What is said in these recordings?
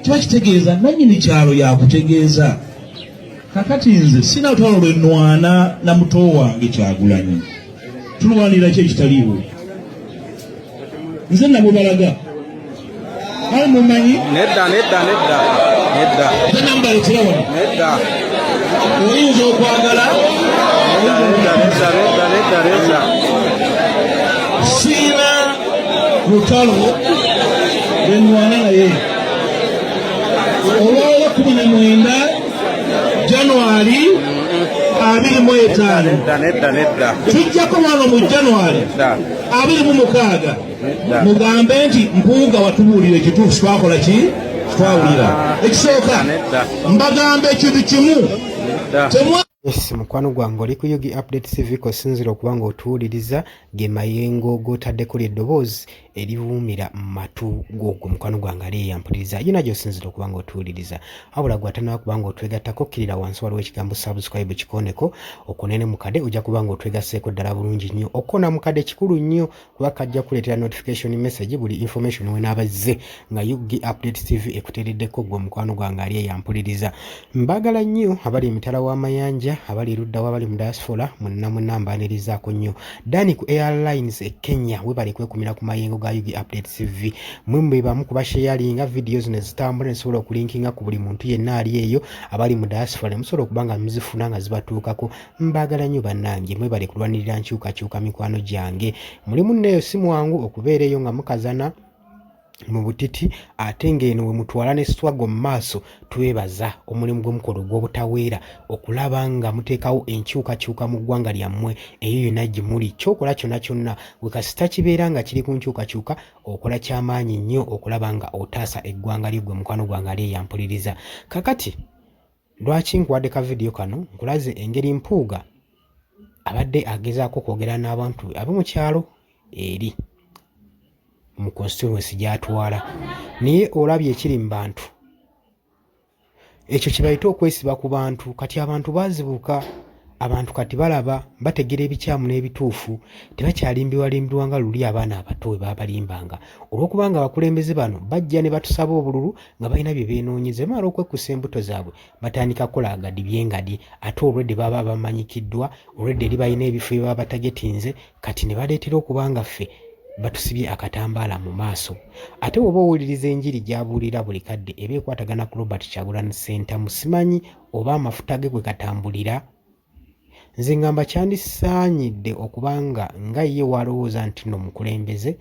kiba kitegeeza nannyini kyalo yakutegeeza. Kakati nze sina lutalo lwe nnwana na muto wange Kyagulanyi, tulwanira ki ekitaliiwo? Nze nabo balaga ali mumanyi nedda nambalekera wano nedda oyinza okwagala siina lutalo lwe nnwana naye. Olwa 19 January 2005 tujjako wano mu January 2006 mugambe nti Mpuuga watubuulira ekituufu twakola ki twawulira. Ekisooka mbagamba ekintu kimu Yes, mukwano gwange oli ku Yugi Update TV ko sinzira okuba ng'otuwuliriza ge mayengo g'otaddeko eddoboozi eriwuumira mu matu g'ogwo mukwano gwange ali eyampuliriza yo nagyo osinzira okuba ng'otuwuliriza wabula gw'atanaba kuba ng'otwegattako kkirira wansi waliwo ekigambo subscribe kikooneko okunene mukade ojja kuba ng'otwegasseeko ddala bulungi nnyo okona mukade kikulu nnyo kuba kajja kuleetera notification message buli information wenaabazze nga Yugi Update TV ekuteereddeko gwe mukwano gwange ali eyampuliriza. Mbagala nnyo abali emitala w'amayanja abali erudda wabali mu diaspora munna mbanirizaako nnyo. Dani ku Airlines e Kenya we bali kwekumira ku mayengo ga Yugi Update TV mwembe bamu kuba sharinga videos ne zitambula nsobola okulinkinga ku buli muntu yenna ali eyo abali mu diaspora musobola okubanga muzifuna nga zibatuukako. Mbagala nnyo bannange mwe bali kulwanirira nkyukakyuka mikwano gyange mulimu nneeyo si mwangu okubeera eyo nga mukazana mu butiti ate ng'eno we mutwala ne swaggo mu maaso twebaza omulimu gw'omukolo gw'obutaweera okulaba nga muteekawo enkyukakyuka mu ggwanga lyammwe eyo yonna gye muli. Kyokola kyonna kyonna we kasita kibeera nga kiri ku nkyukakyuka okola kyamaanyi nnyo okulaba nga otaasa eggwanga lye gwe mukwano gwange ali eyampuliriza. Kakati lwaki nkuwadde ka vidiyo kano nkulaze engeri Mpuuga abadde agezaako kwogera n'abantu ab'omu kyalo eri mu constituency gy'atwala naye olabye ekiri mu bantu ekyo kibayita okwesiba ku bantu. Kati abantu baazibuka, abantu kati balaba bategera ebikyamu n'ebituufu tebakyalimbiwalimbirwa nga luli abaana abato we baabalimbanga olw'okubanga abakulembeze bano bajja ne batusaba obululu nga balina bye beenoonyeza bamala okwekkusa embuto zaabwe batandika kukola agadi byengadi ate olwedde baba bamanyikiddwa olwedde eri balina ebifo bye baba batagetinze kati ne baleetera okubanga ffe batusibye akatambaala mu maaso. Ate bw'oba owuliriza enjiri gy'abuulira buli kadde eba ekwatagana ku Robert Kyagulanyi Ssentamu simanyi oba amafuta ge gwe gatambulira. Nze ngamba kyandisaanyidde okubanga nga ye walowooza nti nno mukulembeze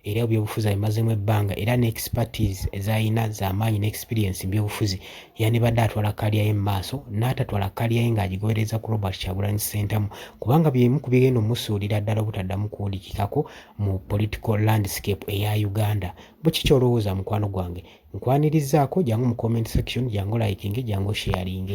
era ebyobufuzi abimazemu ebbanga era ne expertise ezayina z'amaanyi ne experience mu byobufuzi yandibadde atwala kaliya ye mu maaso n'atatwala kaliya ye ng'agigobereza ku Robert Kyagulanyi Ssentamu kubanga byemu ku bigenda omusuulira ddala obutaddamu kuwulikikako mu political landscape eya Uganda. Buki kyolowooza mukwano gwange? Nkwanirizaako jangu mu comment section jangu liking jangu sharing.